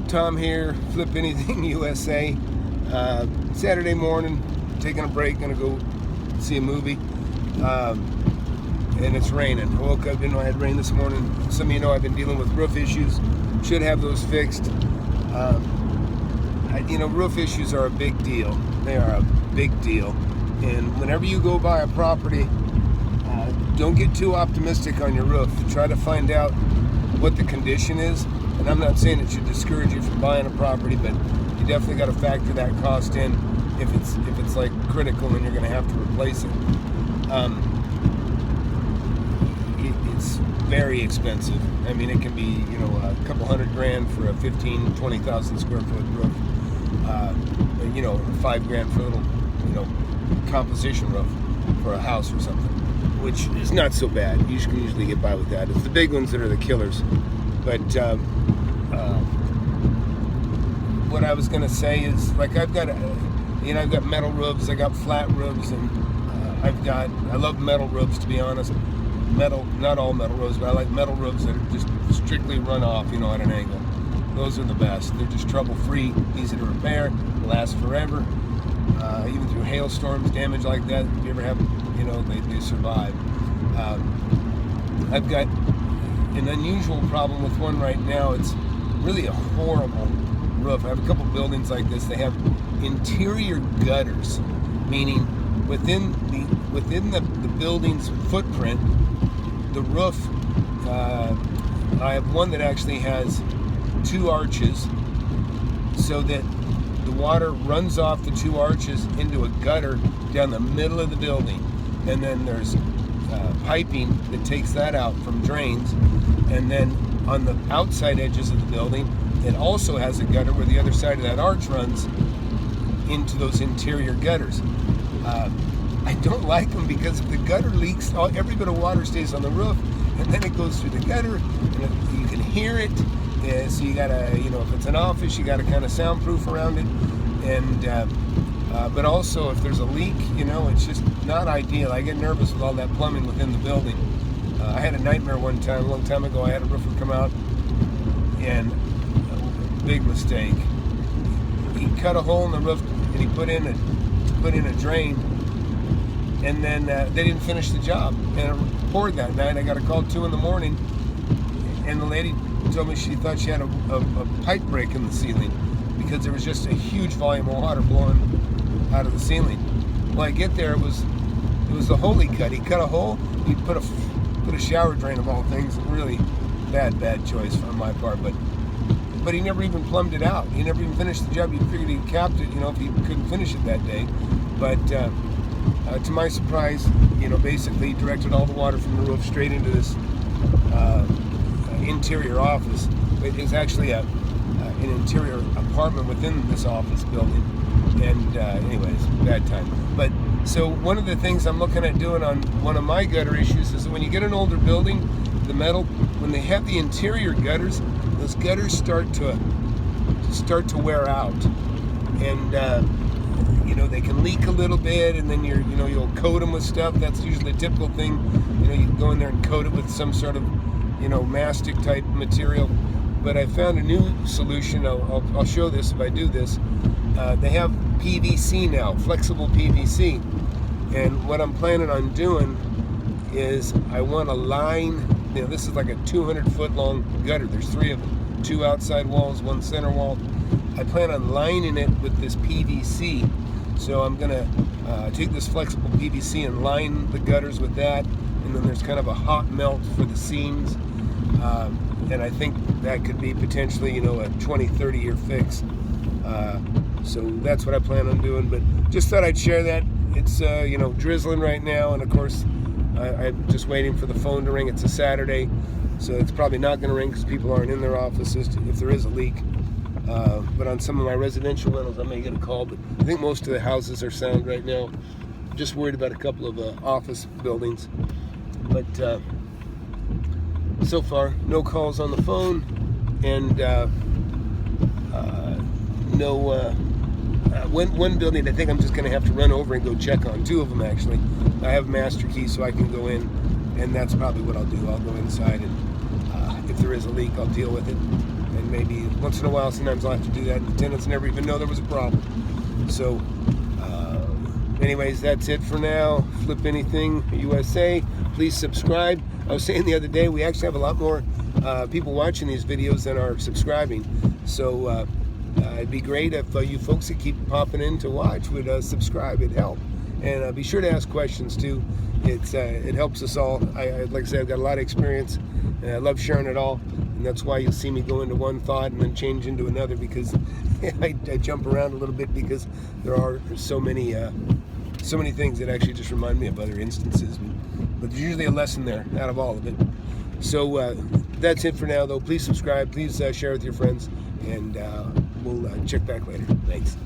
Tom here, Flip Anything USA. Saturday morning, taking a break, gonna go see a movie. And it's raining. I woke up, didn't know I had rain this morning. Some of you know I've been dealing with roof issues. Should have those fixed. Roof issues are a big deal. They are a big deal. And whenever you go buy a property, don't get too optimistic on your roof. Try to find out what the condition is. And I'm not saying it should discourage you from buying a property, but you definitely got to factor that cost in if it's like critical and you're going to have to replace it. It's very expensive. I mean, it can be a couple $100,000 for a 20,000 square foot roof. $5,000 for a little composition roof for a house or something, which is not so bad. You can usually get by with that. It's the big ones that are the killers. But what I was gonna say is, like, I've got metal roofs, I got flat roofs, and I love metal roofs, to be honest. Not all metal roofs, but I like metal roofs that are just strictly run off, at an angle. Those are the best. They're just trouble-free, easy to repair, last forever. Even through hailstorms, damage like that, if you ever have, they survive. I've got an unusual problem with one right now. It's really a horrible roof. I have a couple buildings like this. They have interior gutters, meaning within the building's footprint, the roof. I have one that actually has 2 arches, so that the water runs off the 2 arches into a gutter down the middle of the building, and then there's piping that takes that out from drains, and then on the outside edges of the building, it also has a gutter where the other side of that arch runs into those interior gutters. I don't like them because if the gutter leaks, every bit of water stays on the roof, and then it goes through the gutter, and you can hear it. So you gotta, if it's an office, you gotta kind of soundproof around it, and but also if there's a leak, it's just not ideal. I get nervous with all that plumbing within the building. I had a nightmare one time, a long time ago. I had a roofer come out, and big mistake. He cut a hole in the roof, and he put in a drain, and then they didn't finish the job, and it poured that night. I got a call 2 in the morning, and the lady told me she thought she had a pipe break in the ceiling because there was just a huge volume of water blowing out of the ceiling. Well, I get there, it was the hole he cut. He cut a hole. He put a shower drain, of all things. Really bad choice on my part. But he never even plumbed it out. He never even finished the job. You figured he capped it, if he couldn't finish it that day. But to my surprise, basically directed all the water from the roof straight into this interior office. It is actually an interior apartment within this office building, and anyways, bad time. But so one of the things I'm looking at doing on one of my gutter issues is that when you get an older building, the metal, when they have the interior gutters, those gutters start to wear out, and they can leak a little bit, and then you'll coat them with stuff. That's usually a typical thing. You can go in there and coat it with some sort of mastic type material. But I found a new solution. I'll show this if I do this. They have PVC now, flexible PVC. And what I'm planning on doing is I want to line, this is like a 200-foot long gutter. There's 3 of them, 2 outside walls, 1 center wall. I plan on lining it with this PVC. So I'm going to take this flexible PVC and line the gutters with that. And then there's kind of a hot melt for the seams. And I think that could be potentially, a 20-30 year fix. So that's what I plan on doing. But just thought I'd share that. It's, drizzling right now. And of course, I'm just waiting for the phone to ring. It's a Saturday, so it's probably not going to ring because people aren't in their offices if there is a leak. But on some of my residential rentals, I may get a call. But I think most of the houses are sound right now. Just worried about a couple of office buildings. But so far, no calls on the phone, and one building I think I'm just going to have to run over and go check on. 2 of them, actually. I have master key, so I can go in, and that's probably what I'll do. I'll go inside, and if there is a leak, I'll deal with it. And maybe once in a while, sometimes I'll have to do that. The tenants never even know there was a problem. So, anyways, that's it for now. Flip Anything USA. Please subscribe. I was saying the other day, we actually have a lot more people watching these videos than are subscribing. So it'd be great if you folks that keep popping in to watch would subscribe. It'd help. And be sure to ask questions too. It helps us all. Like I said, I've got a lot of experience, and I love sharing it all. And that's why you'll see me go into one thought and then change into another, because I jump around a little bit, because there are so many things that actually just remind me of other instances. But there's usually a lesson there out of all of it. So that's it for now, though. Please subscribe. Please share with your friends, and we'll check back later. Thanks.